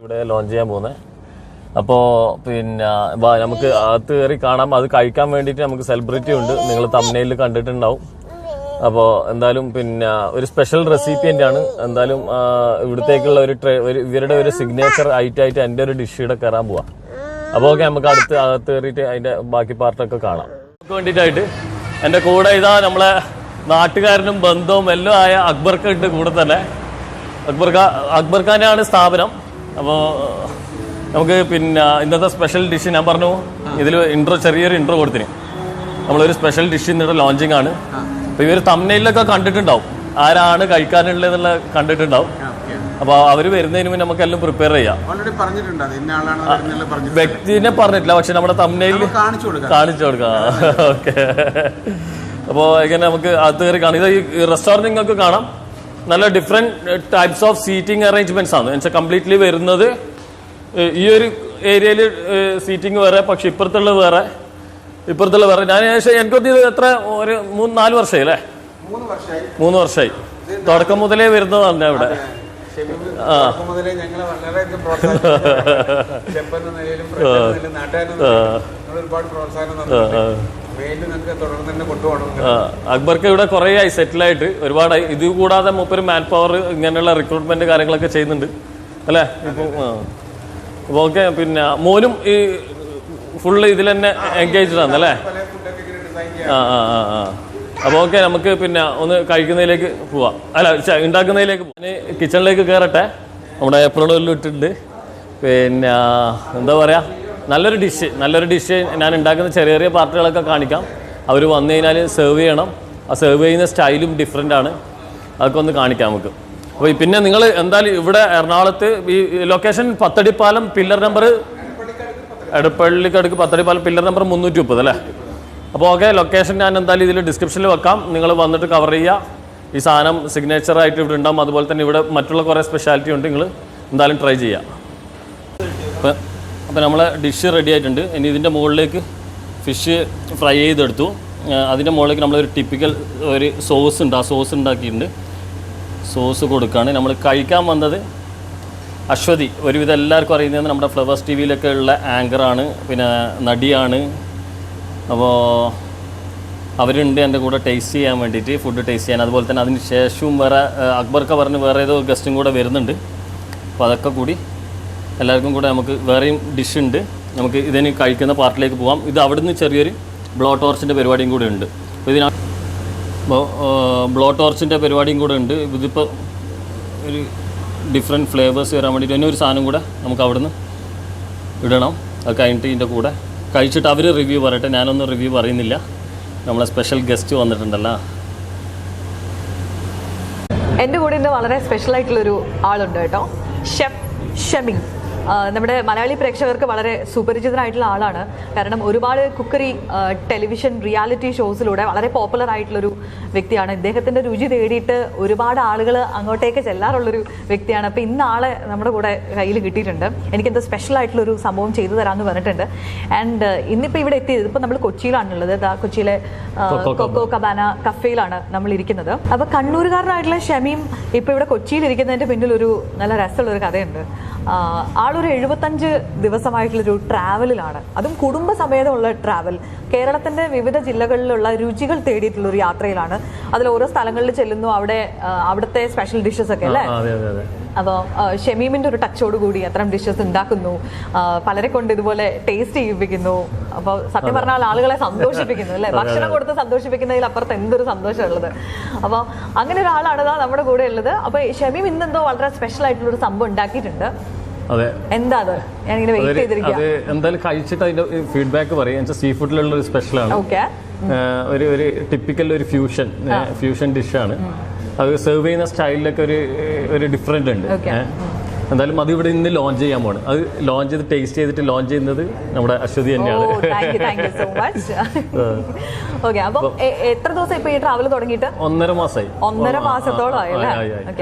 ഇവിടെ ലോഞ്ച് ചെയ്യാൻ പോകുന്നത്. അപ്പോൾ പിന്നെ നമുക്ക് അകത്ത് കയറി കാണാം. അത് കഴിക്കാൻ വേണ്ടിയിട്ട് നമുക്ക് സെലിബ്രിറ്റി ഉണ്ട്, നിങ്ങൾ തംബ്നെയിലിൽ കണ്ടിട്ടുണ്ടാവും. അപ്പോൾ എന്തായാലും പിന്നെ ഒരു സ്പെഷ്യൽ റെസിപ്പിയൻ്റ് ആണ്. എന്തായാലും ഇവിടത്തേക്കുള്ള ഇവരുടെ ഒരു സിഗ്നേച്ചർ ആയിട്ട് എൻ്റെ ഒരു ഡിഷ് ഇവിടെ കയറാൻ പോവാം. അപ്പോൾ ഓക്കെ, നമുക്ക് അകത്ത് കയറിയിട്ട് അതിൻ്റെ ബാക്കി പാർട്ടൊക്കെ കാണാം. നമുക്ക് വേണ്ടിയിട്ടായിട്ട് എൻ്റെ കൂടെ ഇതാ നമ്മളെ നാട്ടുകാരനും ബന്ധവും എല്ലാം ആയ അക്ബർക്ക ഉണ്ട് കൂടെ തന്നെ. അക്ബർ ഖാനാണ് സ്ഥാപനം. അപ്പോൾ നമുക്ക് പിന്നെ ഇന്നത്തെ സ്പെഷ്യൽ ഡിഷ് ഞാൻ പറഞ്ഞു, ഇതിൽ ചെറിയൊരു ഇൻട്രോ കൊടുത്തിന്. നമ്മളൊരു സ്പെഷ്യൽ ഡിഷ് ഇന്നിട്ട് ലോഞ്ചിങ് ആണ്. അപ്പോൾ ഇവർ തംബ്നെയിലൊക്കെ കണ്ടിട്ടുണ്ടാവും, ആരാണ് കഴിക്കാനുള്ളതെന്നുള്ള കണ്ടിട്ടുണ്ടാവും. അപ്പോൾ അവർ വരുന്നതിന് മുന്നേ നമുക്ക് എല്ലാം പ്രിപ്പയർ ചെയ്യാം. വ്യക്തിനെ പറഞ്ഞിട്ടില്ല, പക്ഷെ നമ്മുടെ തംബ്നെയിൽ കാണിച്ചു കൊടുക്കാം. ഓക്കെ, അപ്പോൾ ഇങ്ങനെ നമുക്ക് അകത്ത് കയറി കാണാം. ഇത് ഈ റെസ്റ്റോറൻറ്റ് നിങ്ങൾക്ക് കാണാം, നല്ല different types of seating arrangements ആണ്. എന്നുവെച്ചാൽ കംപ്ലീറ്റ്ലി വരുന്നത് ഈ ഒരു ഏരിയയിൽ സീറ്റിംഗ് വേറെ, പക്ഷെ ഇപ്പുറത്തുള്ള വേറെ. ഞാൻ എനിക്കൊന്ന് ഇത് എത്ര ഒരു 3-4 വർഷമായി അല്ലേ? 3 വർഷമായി. തുടക്കം മുതലേ വരുന്നതാണ് ഇവിടെ. അക്ബർക്ക് ഇവിടെ കുറേ ആയി സെറ്റിലായിട്ട്, ഒരുപാടായി. ഇത് കൂടാതെ മൂപ്പര് മാൻ പവർ ഇങ്ങനെയുള്ള റിക്രൂട്ട്മെന്റ് കാര്യങ്ങളൊക്കെ ചെയ്യുന്നുണ്ട് അല്ലേ? ഇപ്പൊ ഓക്കെ. പിന്നെ മോനും ഈ ഫുള്ള് ഇതിൽ തന്നെ എൻഗേജ്ഡ് ആണ് അല്ലേ? അപ്പോൾ ഓക്കെ, നമുക്ക് പിന്നെ ഒന്ന് കഴിക്കുന്നതിലേക്ക് പോവാം, അല്ല ഉണ്ടാക്കുന്നതിലേക്ക് പോവാം. കിച്ചണിലേക്ക് കയറട്ടെ. നമ്മുടെ എപ്രോണിലും ഇട്ടിട്ടുണ്ട്. പിന്നെ എന്താ പറയുക, നല്ലൊരു ഡിഷ് ഞാൻ ഉണ്ടാക്കുന്ന ചെറിയ ചെറിയ പാർട്ടുകളൊക്കെ കാണിക്കാം. അവർ വന്നു കഴിഞ്ഞാൽ സെർവ് ചെയ്യണം. ആ സെർവ് ചെയ്യുന്ന സ്റ്റൈലും ഡിഫറെൻ്റ് ആണ്, അതൊക്കെ ഒന്ന് കാണിക്കാം നമുക്ക്. അപ്പോൾ പിന്നെ നിങ്ങൾ എന്തായാലും ഇവിടെ എറണാകുളത്ത് ഈ ലൊക്കേഷൻ പത്തടിപ്പാലം പില്ലർ നമ്പർ, എടപ്പള്ളിക്കടുക്ക് പത്തടിപ്പാലം പില്ലർ നമ്പർ 330 അല്ലേ? അപ്പോൾ ഓക്കെ, ലൊക്കേഷൻ ഞാൻ എന്തായാലും ഇതിൽ ഡിസ്ക്രിപ്ഷനിൽ വെക്കാം. നിങ്ങൾ വന്നിട്ട് കവർ ചെയ്യുക. ഈ സാധനം സിഗ്നേച്ചറായിട്ട് ഇവിടെ ഉണ്ടാകും. അതുപോലെ തന്നെ ഇവിടെ മറ്റുള്ള കുറേ സ്പെഷ്യാലിറ്റി ഉണ്ട്, നിങ്ങൾ എന്തായാലും ട്രൈ ചെയ്യുക. അപ്പോൾ നമ്മളെ ഡിഷ് റെഡി ആയിട്ടുണ്ട്. ഇനി ഇതിൻ്റെ മുകളിലേക്ക് ഫിഷ് ഫ്രൈ ചെയ്തെടുത്തു. അതിൻ്റെ മുകളിലേക്ക് നമ്മളൊരു ടിപ്പിക്കൽ ഒരു സോസ് ഉണ്ട്, ആ സോസ് ഉണ്ടാക്കിയിട്ടുണ്ട്. സോസ് കൊടുക്കുകയാണ്. നമ്മൾ കഴിക്കാൻ വന്നത് അശ്വതി, ഒരുവിധം എല്ലാവർക്കും അറിയുന്നത് നമ്മുടെ ഫ്ലവേഴ്സ് TV-യിലൊക്കെ ഉള്ള ആങ്കറാണ്, പിന്നെ നടിയാണ്. അപ്പോൾ അവരുണ്ട് എൻ്റെ കൂടെ ടേസ്റ്റ് ചെയ്യാൻ വേണ്ടിയിട്ട്, ഫുഡ് ടേസ്റ്റ് ചെയ്യാൻ. അതുപോലെ തന്നെ അതിന് ശേഷവും വേറെ അക്ബർക്ക പറഞ്ഞ് വേറെ ഏതോ ഗസ്റ്റും കൂടെ വരുന്നുണ്ട്. അപ്പോൾ അതൊക്കെ കൂടി എല്ലാവർക്കും കൂടെ നമുക്ക് വേറെയും ഡിഷ് ഉണ്ട്. നമുക്ക് ഇതിന് കഴിക്കുന്ന പാർട്ടിലേക്ക് പോകാം. ഇത് അവിടുന്ന് ചെറിയൊരു ബ്ലോ ടോർച്ചിൻ്റെ പരിപാടിയും കൂടെ ഉണ്ട്. അപ്പോൾ ബ്ലോ ടോർച്ചിൻ്റെ പരിപാടിയും കൂടെ ഉണ്ട്. ഇതിപ്പോൾ ഒരു ഡിഫറെൻറ്റ് ഫ്ലേവേഴ്സ് വരാൻ വേണ്ടിയിട്ട് തന്നെ ഒരു സാധനം കൂടെ നമുക്ക് അവിടുന്ന് ഇടണം. അത് കഴിഞ്ഞിട്ട് ഇതിൻ്റെ കൂടെ കഴിച്ചിട്ട് അവർ റിവ്യൂ പറയട്ടെ. ഞാനൊന്നും റിവ്യൂ പറയുന്നില്ല, നമ്മളെ സ്പെഷ്യൽ ഗസ്റ്റ് വന്നിട്ടുണ്ടല്ലോ. എൻ്റെ കൂടെ ഇന്ന് വളരെ സ്പെഷ്യലായിട്ടുള്ളൊരു ആളുണ്ട് കേട്ടോ, ഷെഫ് ഷമീം. നമ്മുടെ മലയാളി പ്രേക്ഷകർക്ക് വളരെ സുപരിചിതനായിട്ടുള്ള ആളാണ്. കാരണം ഒരുപാട് കുക്കറി ടെലിവിഷൻ റിയാലിറ്റി ഷോസിലൂടെ വളരെ പോപ്പുലർ ആയിട്ടുള്ളൊരു വ്യക്തിയാണ്. ഇദ്ദേഹത്തിൻ്റെ രുചി തേടിയിട്ട് ഒരുപാട് ആളുകൾ അങ്ങോട്ടേക്ക് ചെല്ലാറുള്ളൊരു വ്യക്തിയാണ്. അപ്പോൾ ഇന്ന് ആളെ നമ്മുടെ കൂടെ കയ്യിൽ കിട്ടിയിട്ടുണ്ട്. എനിക്കെന്താ സ്പെഷ്യൽ ആയിട്ടുള്ളൊരു സംഭവം ചെയ്തു തരാമെന്ന് പറഞ്ഞിട്ടുണ്ട്. ആൻഡ് ഇന്നിപ്പോൾ ഇവിടെ എത്തിയത്, ഇപ്പോൾ നമ്മൾ കൊച്ചിയിലാണുള്ളത്. കൊച്ചിയിലെ കൊക്കോ കബാന കഫേയിലാണ് നമ്മൾ ഇരിക്കുന്നത്. അപ്പോൾ കണ്ണൂരുകാരനായിട്ടുള്ള ഷമീം ഇപ്പോൾ ഇവിടെ കൊച്ചിയിലിരിക്കുന്നതിൻ്റെ പിന്നിൽ ഒരു നല്ല രസമുള്ളൊരു കഥയുണ്ട്. ആളൊരു 75 ദിവസമായിട്ടുള്ളൊരു ട്രാവലിലാണ്, അതും കുടുംബസമേതമുള്ള ട്രാവൽ. കേരളത്തിൻ്റെ വിവിധ ജില്ലകളിലുള്ള രുചികൾ തേടിയിട്ടുള്ളൊരു യാത്രയിലാണ്. അതിൽ ഓരോ സ്ഥലങ്ങളിൽ ചെല്ലുന്നു, അവിടുത്തെ സ്പെഷ്യൽ ഡിഷസ് ഒക്കെ അല്ലേ? അപ്പോൾ ഷമീമിൻ്റെ ഒരു ടച്ചോട് കൂടി അത്തരം ഡിഷസ് ഉണ്ടാക്കുന്നു, പലരെ കൊണ്ട് ഇതുപോലെ ടേസ്റ്റ് ചെയ്യിപ്പിക്കുന്നു. അപ്പോൾ സത്യം പറഞ്ഞാൽ ആളുകളെ സന്തോഷിപ്പിക്കുന്നു അല്ലേ? ഭക്ഷണം കൊടുത്ത് സന്തോഷിപ്പിക്കുന്നതിൽ അപ്പുറത്ത് എന്തൊരു സന്തോഷമുള്ളത്. അപ്പോൾ അങ്ങനെ ഒരാളാണ് നമ്മുടെ കൂടെ ഉള്ളത്. അപ്പോൾ ഷമീം ഇന്നെന്തോ വളരെ സ്പെഷ്യൽ ആയിട്ടുള്ളൊരു സംഭവം ഉണ്ടാക്കിയിട്ടുണ്ട്. അതെ, എന്താ അത്? ഞാനിങ്ങനെ വെയിറ്റ് ചെയ്തിരിക്കുക. അത് എന്തായാലും കഴിച്ചിട്ട് അതിന്റെ ഫീഡ്ബാക്ക് പറയും. സീ ഫുഡിലുള്ള ഒരു സ്പെഷ്യലാണ്. ഓക്കെ, ഒരു ടിപ്പിക്കൽ ഒരു ഫ്യൂഷൻ ഡിഷാണ്. അത് സെർവ് ചെയ്യുന്ന സ്റ്റൈലിലൊക്കെ ഒരു ഡിഫറെന്റ് ഉണ്ട്. എന്തായാലും അത് ഇവിടെ ഇന്ന് ലോഞ്ച് ചെയ്യാൻ പോണ്. അത് ലോഞ്ച് ചെയ്ത് ടേസ്റ്റ് ചെയ്തിട്ട് ലോഞ്ച് ചെയ്യുന്നത് നമ്മുടെ അശ്വതി തന്നെയാണ്. എത്ര ദിവസം ഇപ്പൊ ഈ ട്രാവൽ തുടങ്ങിയിട്ട്? 1.5 മാസമായി. 1.5 മാസത്തോളമായി.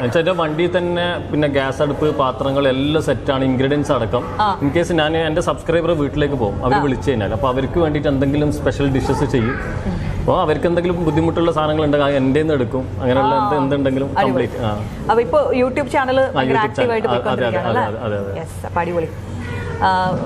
എന്റെ വണ്ടിയിൽ തന്നെ പിന്നെ ഗ്യാസ് അടുപ്പ്, പാത്രങ്ങൾ എല്ലാം സെറ്റാണ്, ഇൻഗ്രീഡിയൻസ് അടക്കം. ഇൻ കേസ് ഞാൻ എന്റെ സബ്സ്ക്രൈബർ വീട്ടിലേക്ക് പോകും, അവർ വിളിച്ചു കഴിഞ്ഞാൽ. അപ്പൊ അവർക്ക് വേണ്ടിയിട്ട് എന്തെങ്കിലും സ്പെഷ്യൽ ഡിഷസ് ചെയ്യും. അപ്പോൾ അവർക്ക് എന്തെങ്കിലും ബുദ്ധിമുട്ടുള്ള സാധനങ്ങൾ ഉണ്ടെങ്കിൽ എൻ്റെ നിന്ന് എടുക്കും. അങ്ങനെയുള്ള എന്തുണ്ടെങ്കിലും കംപ്ലീറ്റ്. അപ്പൊ ഇപ്പൊ യൂട്യൂബ് ചാനൽ ആക്റ്റീവായിട്ട് വന്നിരിക്കുകയാണ് അല്ലേ? യെസ്, അപ്പം അടിപൊളി.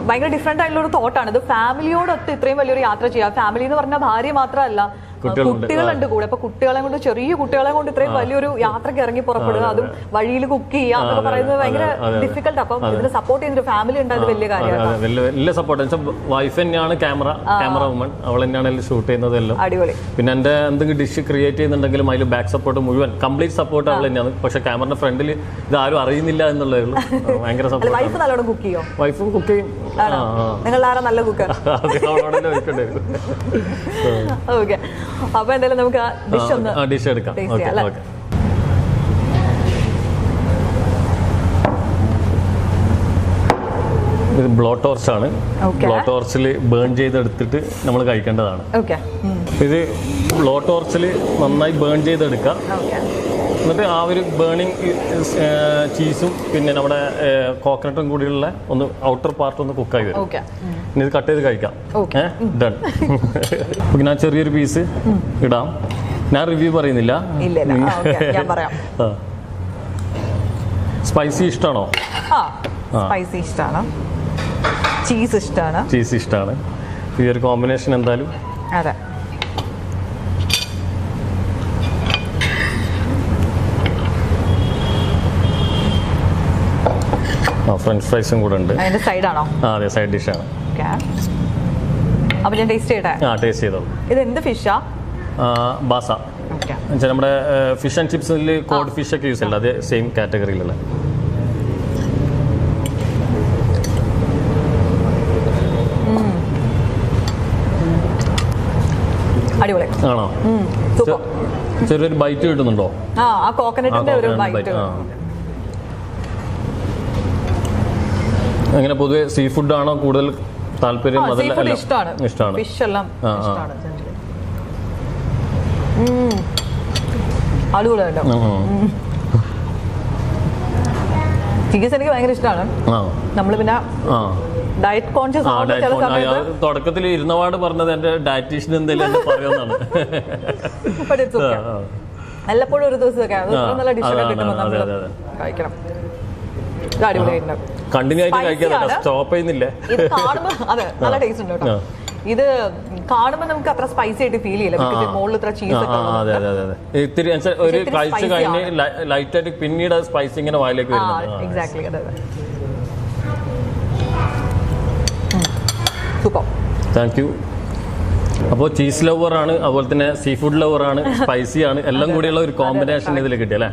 ഭയങ്കര ഡിഫറെന്റ് ആയിട്ടുള്ള ഒരു തോട്ടാണ് ഇത്. ഫാമിലിയോടൊത്ത് ഇത്രയും വലിയൊരു യാത്ര ചെയ്യാം. ഫാമിലി എന്ന് പറഞ്ഞാൽ ഭാര്യ മാത്രമല്ല, കുട്ടികളുണ്ട് കൂടെ. അപ്പൊ കുട്ടികളെ കൊണ്ട്, ചെറിയ കുട്ടികളെ കൊണ്ട് ഇത്രയും വലിയൊരു യാത്രക്ക് ഇറങ്ങി പുറപ്പെടുക, അതും വഴിയിൽ കുക്ക് ചെയ്യുക എന്നൊക്കെ പറയുന്നത് ഭയങ്കര ഡിഫിക്കൽട്ട്. അപ്പം ഇതിന് സപ്പോർട്ട് ചെയ്യുന്ന ഫാമിലി ഉണ്ടായത് വലിയ കാര്യമാണ്. വലിയ സപ്പോർട്ട്. വൈഫ് തന്നെയാണ് ക്യാമറ വുമൺ, അവൾ തന്നെയാണ് ഷൂട്ട് ചെയ്യുന്നതെല്ലാം. അടിപൊളി. പിന്നെ എന്റെ എന്തെങ്കിലും ഡിഷ് ക്രിയേറ്റ് ചെയ്യുന്നുണ്ടെങ്കിലും അതിൽ ബാക്ക് സപ്പോർട്ട് മുഴുവൻ കംപ്ലീറ്റ് സപ്പോർട്ട് അവൾ തന്നെയാണ്. പക്ഷെ ക്യാമറയുടെ ഫ്രണ്ടിൽ ഇത് ആരും അറിയുന്നില്ല എന്നുള്ളതേ ഉള്ളൂ. ഭയങ്കര സപ്പോർട്ട്. വൈഫ് നല്ലോണം കുക്ക് ചെയ്യോ? വൈഫും കുക്ക് ചെയ്യും. നിങ്ങൾ ആരാ നല്ല കുക്ക്? ഓക്കെ, അപ്പൊ എന്തായാലും നമുക്ക് ഡിഷ് എടുക്കാം. ഇത് ബ്ലോ ടോർച്ച് ആണ്. ബ്ലോ ടോർച്ചിൽ ബേൺ ചെയ്തെടുത്തിട്ട് നമ്മൾ കഴിക്കേണ്ടതാണ്. ഇത് ബ്ലോ ടോർച്ചിൽ നന്നായി ബേൺ ചെയ്തെടുക്കുക. എന്നിട്ട് ആ ഒരു ബേണിങ് ചീസും പിന്നെ നമ്മുടെ കോക്കനട്ടും കൂടിയുള്ള ഒന്ന് ഔട്ടർ പാർട്ട് ഒന്ന് കുക്കായി വരും. ഇനി ഇത് കട്ട് ചെയ്ത് കഴിക്കാം. ഡൺ. ഞാൻ ചെറിയൊരു പീസ് ഇടാം. ഞാൻ റിവ്യൂ പറയുന്നില്ല. സ്പൈസി ഇഷ്ടമാണോ? സ്പൈസി ഇഷ്ടമാണ്. ചീസ് ഇഷ്ടമാണ്. ഈ ഒരു കോമ്പിനേഷൻ എന്തായാലും അതെ. ഫ്രഞ്ച് ഫ്രൈസും കൂടെ ഉണ്ട്. അതിന്റെ സൈഡാണോ? അതെ, സൈഡ് ഡിഷാണ്. അപ്പൊ ഞാൻ ടേസ്റ്റ് ചെയ്യട്ടെ? ടേസ്റ്റ് ചെയ്തോളൂ. ഇത് എന്ത് ഫിഷാ? ബാസ. നമ്മുടെ ഫിഷ് ആൻഡ് ചിപ്സിൽ കോഡ് ഫിഷ് ഒക്കെ യൂസ് ചെയ്യില്ല, അത് സെയിം കാറ്റഗറിയിലുള്ള. അടിപൊളി ആണോ? ചെറിയൊരു ബൈറ്റ് കിട്ടുന്നുണ്ടോ? ആ കോക്കനട്ടിന്റെ ഒരു ബൈറ്റ്. അങ്ങനെ പൊതുവെ സീ ഫുഡ് ആണോ കൂടുതൽ താല്പര്യം? ഇഷ്ടമാണ്. ഫിഷ് എല്ലാം ഇഷ്ടമാണ്. അടിപൊളിയാട്ടോ. ചീസ് എനിക്ക് ഭയങ്കര ഇഷ്ടമാണ്. നമ്മള് പിന്നെ ഡയറ്റ് കോൺഷ്യസ് തുടക്കത്തിൽ ഇരുന്നപാട് പറഞ്ഞത് എന്റെ ഡയറ്റീഷ്യൻ എന്തെങ്കിലും പറയുന്നതാണ്. വല്ലപ്പോഴും ഒരു ദിവസമൊക്കെ നല്ല ഡിഷൊക്കെ കിട്ടുമ്പോൾ നമ്മൾ കഴിക്കണം. കണ്ടിന്യൂ ആയിട്ട് കഴിക്കാൻ സ്റ്റോപ്പ് ചെയ്യുന്നില്ല. ഇത് കാണുമ്പോൾ അതെ നല്ല ടേസ്റ്റ് ഉണ്ട് കേട്ടോ. ഇത് കാണുമ്പോൾ നമുക്ക് അത്ര സ്പൈസി ആയിട്ട് ഫീൽ ചെയ്യില്ല. മുകളിൽ ഇത്ര ചീസ് ഇത്തിരി ഒരു കഴിച്ച് കഴിഞ്ഞ് ലൈറ്റ് ആയിട്ട് പിന്നീട് സ്പൈസി ഇങ്ങനെ വായിലേക്ക് വരുന്നത്. എക്സാക്ട്ലി, അതെ. Super, thank you. അപ്പോൾ ചീസ് ലവർ ആണ്, അതുപോലെ തന്നെ സീ ഫുഡ് ലവർ ആണ്, സ്പൈസി ആണ്, എല്ലാം കൂടിയുള്ള ഒരു കോമ്പിനേഷൻ ഇതിൽ കിട്ടിയല്ലേ?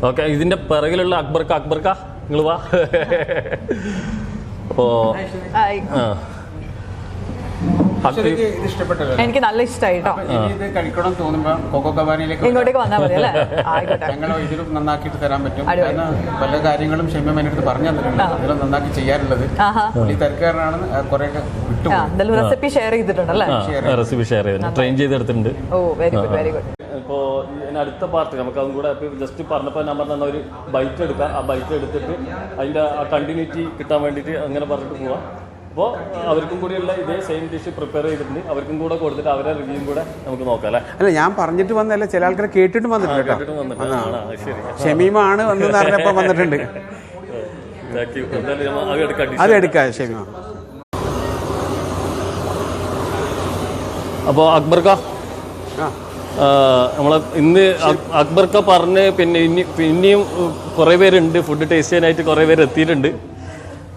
ഓക്കെ, ഇതിന്റെ പിറകിലുള്ള അക്ബർക്ക നിങ്ങൾ വാ. അപ്പോ എനിക്ക് നല്ല ഇഷ്ടമായി കേട്ടോ. കഴിക്കണം തോന്നുമ്പോ കോക്കോ കബാനയിലേക്ക് ഇങ്ങോട്ടേക്ക് വന്നാൽ മതി അല്ലേ? ഞങ്ങൾ ഇതിലും നന്നാക്കിയിട്ട് തരാൻ പറ്റും. പല കാര്യങ്ങളും ഷമീം എൻ്റെ അടുത്ത് പറഞ്ഞു തന്നിട്ടുണ്ട്, ഇതിലും നന്നാക്കി ചെയ്യാറുള്ളത്. ഈ തിരക്കാരനാണ് കുറെ വിട്ടു. റെസിപ്പി ഷെയർ ചെയ്തിട്ടുണ്ടല്ലേ? റെസിപ്പി ഷെയർ ചെയ്തിട്ടുണ്ട്, ട്രെയിൻ ചെയ്തെടുത്തിട്ടുണ്ട്. ഓ, വെരി ഗുഡ്, വെരി ഗുഡ്. ഇപ്പോൾ അടുത്ത പാർട്ട് നമുക്ക് അതും കൂടെ ജസ്റ്റ് പറഞ്ഞപ്പോൾ ഞാൻ പറഞ്ഞ ഒരു ബൈറ്റ് എടുക്കാം. ആ ബൈറ്റ് എടുത്തിട്ട് അതിൻ്റെ ആ കണ്ടിന്യൂറ്റി കിട്ടാൻ വേണ്ടിയിട്ട് അങ്ങനെ പറഞ്ഞിട്ട് പോവാം. അപ്പോൾ അവർക്കും കൂടിയുള്ള ഇതേ സെയിം ഡിഷ് പ്രിപ്പയർ ചെയ്തിട്ടുണ്ട്. അവർക്കും കൂടെ കൊടുത്തിട്ട് അവരുടെ റിവ്യൂ കൂടെ നമുക്ക് നോക്കാം അല്ലേ? അല്ല, ഞാൻ പറഞ്ഞിട്ട് വന്നല്ല, ചില ആൾക്കാരെ കേട്ടിട്ട് വന്നിട്ടുണ്ട്. ഷമീമാണ് വന്നെന്ന് അറിഞ്ഞപ്പോൾ വന്നിട്ടുണ്ട്. അത് എടുക്കാം ഷമീമ. അപ്പോൾ അക്ബർക്ക, നമ്മളെ ഇന്ന് അക്ബർക്ക പറഞ്ഞ് പിന്നെ ഇനിയും കുറേ പേരുണ്ട് ഫുഡ് ടേസ്റ്റ് ചെയ്യാനായിട്ട്, കുറേ പേര് എത്തിയിട്ടുണ്ട്.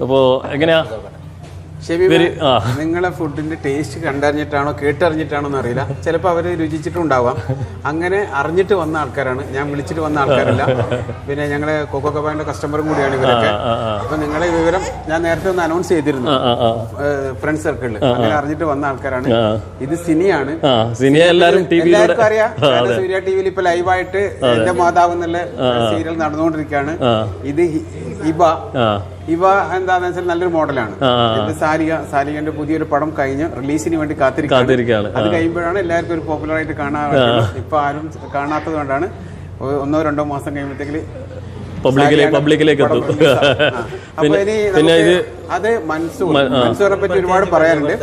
അപ്പോൾ എങ്ങനെയാ നിങ്ങളെ ഫുഡിന്റെ ടേസ്റ്റ് കണ്ടറിഞ്ഞിട്ടാണോ കേട്ടറിഞ്ഞിട്ടാണോ എന്ന് അറിയില്ല. ചിലപ്പോൾ അവർ രുചിച്ചിട്ടുണ്ടാവാം. അങ്ങനെ അറിഞ്ഞിട്ട് വന്ന ആൾക്കാരാണ്, ഞാൻ വിളിച്ചിട്ട് വന്ന ആൾക്കാരല്ല. പിന്നെ ഞങ്ങളെ കോക്കോ കബാനയുടെ കസ്റ്റമറും കൂടിയാണ് ഇവരൊക്കെ. അപ്പൊ നിങ്ങളെ വിവരം ഞാൻ നേരത്തെ ഒന്ന് അനൗൺസ് ചെയ്തിരുന്നു ഫ്രണ്ട് സർക്കിളിൽ. അങ്ങനെ അറിഞ്ഞിട്ട് വന്ന ആൾക്കാരാണ്. ഇത് സിനിയാണ്. എല്ലാവർക്കും അറിയാം, സൂര്യ ടിവിയിൽ ഇപ്പൊ ലൈവായിട്ട് എന്റെ മാതാവ് എന്നുള്ള സീരിയൽ നടന്നുകൊണ്ടിരിക്കുകയാണ്. ഇത് ഇവ എന്താന്ന് വെച്ചാൽ നല്ലൊരു മോഡലാണ്. ഇത് സാരികന്റെ പുതിയൊരു പടം കഴിഞ്ഞ് റിലീസിന് വേണ്ടി കാത്തിരിക്കുകയാണ്. അത് കഴിയുമ്പോഴാണ് എല്ലാവർക്കും ഒരു പോപ്പുലർ ആയിട്ട് കാണാൻ പറ്റുന്നത്. ഇപ്പൊ ആരും കാണാത്തത് കൊണ്ടാണ് 1-2 മാസം കഴിയുമ്പോഴത്തേക്ക് പബ്ലിക്കിലേക്ക് എത്തും. പിന്നെ അത് മൻസൂറിനെ പറ്റി ഒരുപാട് പറയാറുണ്ട്.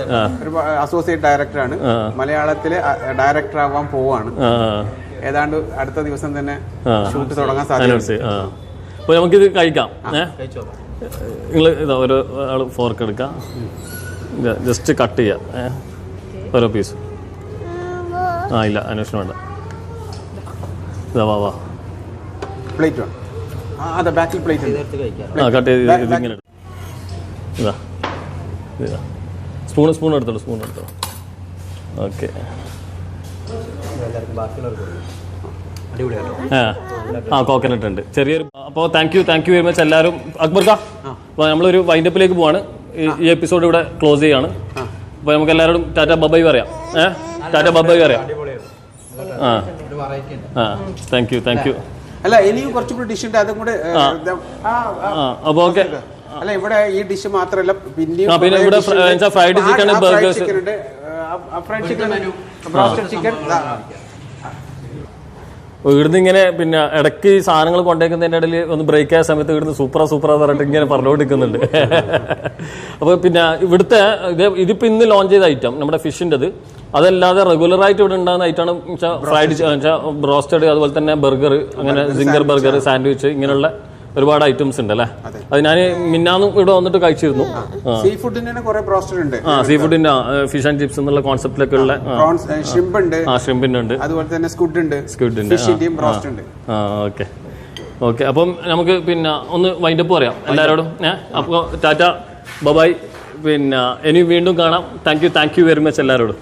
ഒരു അസോസിയേറ്റ് ഡയറക്ടറാണ്, മലയാളത്തിലെ ഡയറക്ടർ ആവാൻ പോവാണ്. ഏതാണ്ട് അടുത്ത ദിവസം തന്നെ ഷൂട്ട് തുടങ്ങാൻ സാധ്യത. അപ്പോൾ നമുക്കിത് കഴിക്കാം. നിങ്ങൾ ഇതാ ഓരോ ആൾ ഫോർക്ക് എടുക്കാം, ജസ്റ്റ് കട്ട് ചെയ്യാം ഓരോ പീസ്. ഇല്ല അന്വേഷണം വേണ്ട. ഇതാ വാ പ്ലേറ്റ് വേണം. അതെ ബാക്കിൽ പ്ലേറ്റ് കട്ട് ചെയ്ത് ഇതിങ്ങനെ ഇതാ സ്പൂൺ എടുത്തോളൂ. ഓക്കെ. കോക്കനട്ട് ഉണ്ട് ചെറിയൊരു. അപ്പോൾ താങ്ക് യു വെരി മച്ച് എല്ലാവരും. അക്ബർക്ക, അപ്പോൾ നമ്മളൊരു വൈൻഡപ്പിലേക്ക് പോവാണ്. ഈ എപ്പിസോഡ് ഇവിടെ ക്ലോസ് ചെയ്യാണ്. അപ്പോൾ നമുക്ക് എല്ലാവരോടും ടാറ്റ ബൈ പറയാം. ടാറ്റ ബൈ പറയാം. Thank you. അല്ല ഇനിയും കുറച്ചുകൂടി ഡിഷ് ഉണ്ട്, അതും കൂടെ. അപ്പോൾ ഓക്കെ. അല്ല ഇവിടെ ഈ ഡിഷ് മാത്രമല്ല, പിന്നെ ഇവിടെ fried chicken, burgers, fried chicken, broasted chicken. ഇവിടുന്ന് ഇങ്ങനെ പിന്നെ ഇടയ്ക്ക് സാധനങ്ങൾ കൊണ്ടേക്കുന്നതിൻ്റെ ഇടയിൽ ഒന്ന് ബ്രേക്ക് ആയ സമയത്ത് ഇവിടുന്ന് സൂപ്പറാ പറഞ്ഞിട്ട് ഇങ്ങനെ പറഞ്ഞുകൊണ്ടിരിക്കുന്നുണ്ട്. അപ്പോൾ പിന്നെ ഇവിടുത്തെ ഇതിപ്പോൾ ഇന്ന് ലോഞ്ച് ചെയ്ത ഐറ്റം നമ്മുടെ ഫിഷിൻ്റെത്, അതല്ലാതെ റെഗുലറായിട്ട് ഇവിടെ ഉണ്ടാകുന്ന ഐറ്റമാണ് ഫ്രൈഡ് ബ്രോസ്റ്റഡ്, അതുപോലെ തന്നെ ബർഗർ, അങ്ങനെ സിംഗർ ബർഗർ, സാൻഡ്വിച്ച്, ഇങ്ങനെയുള്ള ഒരുപാട് ഐറ്റംസ് ഉണ്ട് അല്ലേ. അത് ഞാൻ മിന്നാന്നും ഇവിടെ വന്നിട്ട് കഴിച്ചിരുന്നു. സീ ഫുഡിന്റെ കുറെ ബ്രോസ്റ്റഡ് ഉണ്ട്. സീ ഫുഡിന്റെ ഫിഷ് ആൻഡ് ചിപ്സ് എന്നുള്ള കോൺസെപ്റ്റിലൊക്കെ ഉള്ള ഷ്രിംപിന്റെ ഉണ്ട്, അതുപോലെ തന്നെ സ്ക്വിഡിന്റെ ബ്രോസ്റ്റ് ഉണ്ട്. ഓക്കെ. അപ്പം നമുക്ക് പിന്നെ ഒന്ന് വൈൻഡപ്പ് പറയാം എല്ലാവരോടും. അപ്പോൾ ടാറ്റ ബൈ. പിന്നെ ഇനി വീണ്ടും കാണാം. താങ്ക് യു വെരി മച്ച് എല്ലാവരോടും.